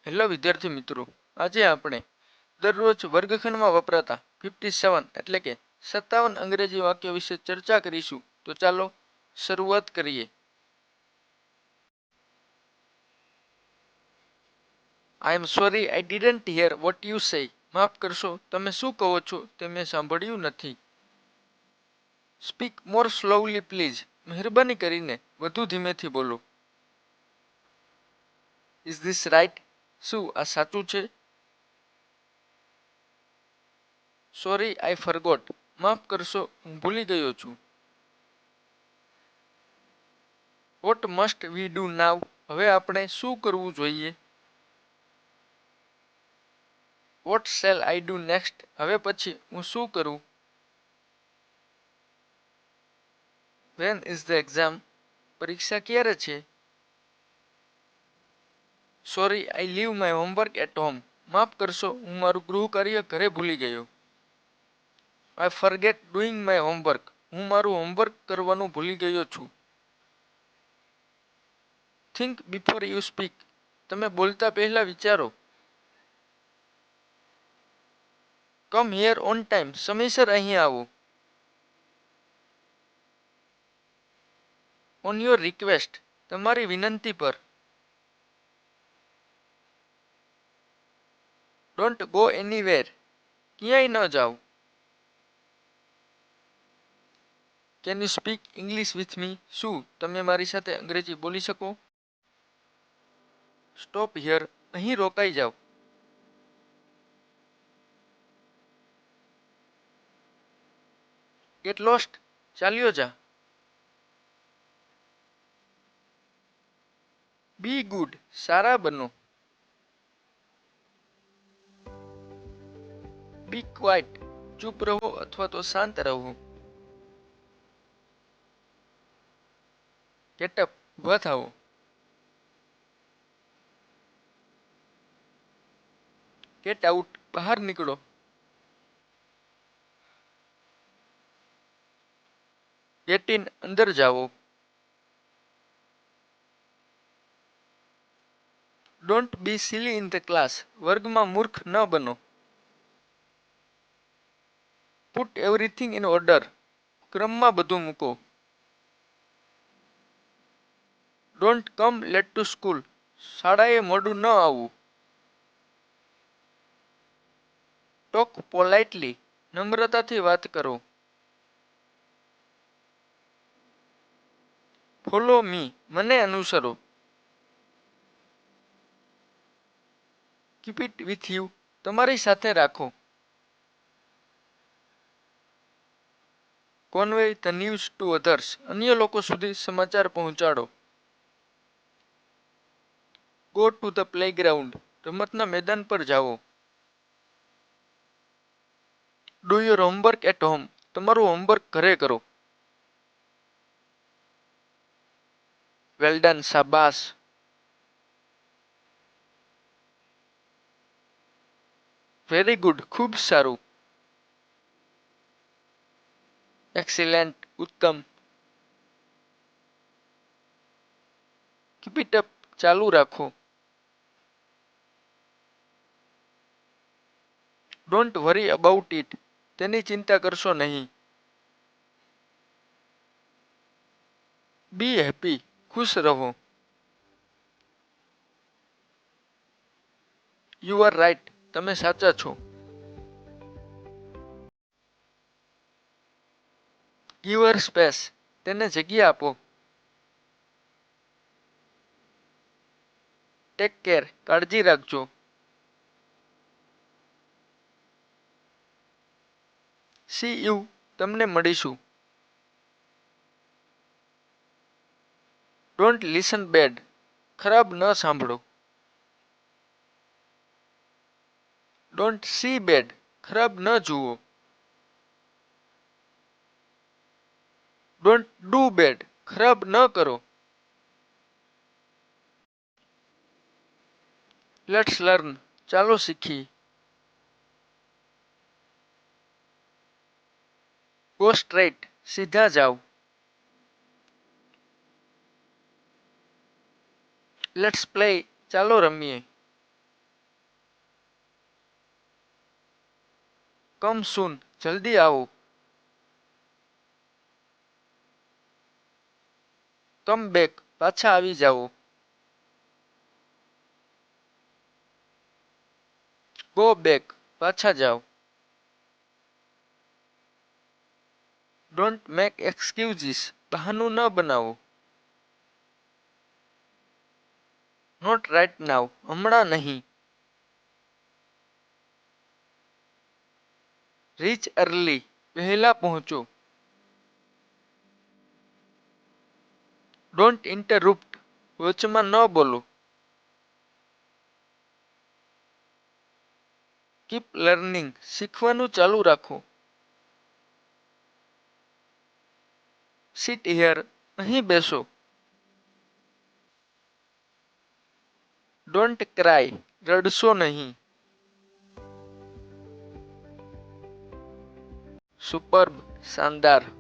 Hello વિદ્યાર્થી મિત્રો, આજે આપણે દરરોજ વર્ગખંડમાં વપરાતા 57 એટલે કે 57 અંગ્રેજી વાક્યો વિશે ચર્ચા કરીશું. તો ચાલો શરૂઆત કરીએ. I am sorry I didn't hear what you say. માફ કરશો, તમે શું કહો છો તે મેં સાંભળ્યું નથી. Speak more slowly please. મહેરબાની કરીને વધુ ધીમેથી બોલો. Is this right? શું આ સાચું છે? Sorry I forgot. માફ કરશો, હું ભૂલી ગયો છું. What must we do now? હવે આપણે શું કરવું જોઈએ? What shall I do next? હવે પછી હું શું કરું? When is the exam? પરીક્ષા ક્યારે છે? Sorry I leave my homework at home. માફ કરશો, હું મારું ગૃહ કાર્ય ઘરે ભૂલી ગયો. I forget doing my homework. હું મારું હોમવર્ક કરવાનું ભૂલી ગયો છું. Think before you speak. તમે બોલતા પહેલા વિચારો. Come here on time. સમયસર અહીં આવો. On your request. તમારી વિનંતી પર. Don't go anywhere. ક્યાંય ન જાઓ. Can you speak English with me? શું તમે મારી સાથે અંગ્રેજી બોલી શકો? Stop here. અહીં રોકાઈ જાઓ. Get lost. ચાલ્યો જા. Be good. સારા બનો. Be quiet. ચૂપ રહો અથવા તો શાંત રહો. Get up. ઊભા થાઓ. Get out. બહાર નીકળો. Get in. અંદર જાઓ. Don't be silly in the class. વર્ગમાં મૂર્ખ ન બનો. Put everything in order. ક્રમમાં બધું મૂકો. Don't come late to school. શાળાએ મોડું ન આવવું. Talk politely. નમ્રતાથી વાત કરો. Follow me. મને અનુસરો. Keep it with you. તમારી સાથે રાખો. Convey the news to others. અન્ય લોકો સુધી સમાચાર પહોંચાડો. Go to the playground. રમતના મેદાન પર જાઓ. Do your homework at home. તમારું હોમવર્ક ઘરે કરો. Well done. શાબાશ. Very good. ખૂબ સારું. એક્સિલેન્ટ. ઉત્તમ. Keep it up. ચાલુ રાખો. Don't worry about it. તેની ચિંતા કરશો નહીં. Be happy. ખુશ રહો. You are right. તમે સાચા છો. Give her space. તેને જગ્યા આપો. Take care. કાળજી રાખજો. See you. તમને મળીશું. Don't listen bad. ખરાબ ન સાંભળો. Don't C bed. ખરાબ ન જુઓ. Don't do bad. ખરાબ ન કરો. Let's learn. ચાલો શીખીએ. Go straight. સીધા જાઓ. Let's play. ચાલો રમીએ. કમ સૂન, જલ્દી આવો. કમ બેક, પાછા આવી જાઓ. ગો બેક, પાછા જાઓ. ડોન્ટ મેક એક્સક્યુઝીસ, બહાનું ન બનાવો. નોટ રાઇટ નાવ, હમણાં નહીં. રીચ અર્લી, વહેલા પહોંચો. ડોન્ટ ઇન્ટરરુપ્ટ, વચમાં ન બોલો. કીપ લર્નિંગ, શીખવાનું ચાલુ રાખો. સિટ હિયર, અહીં બેસો. ડોન્ટ ક્રાય, રડશો નહીં. સુપર્બ, શાનદાર.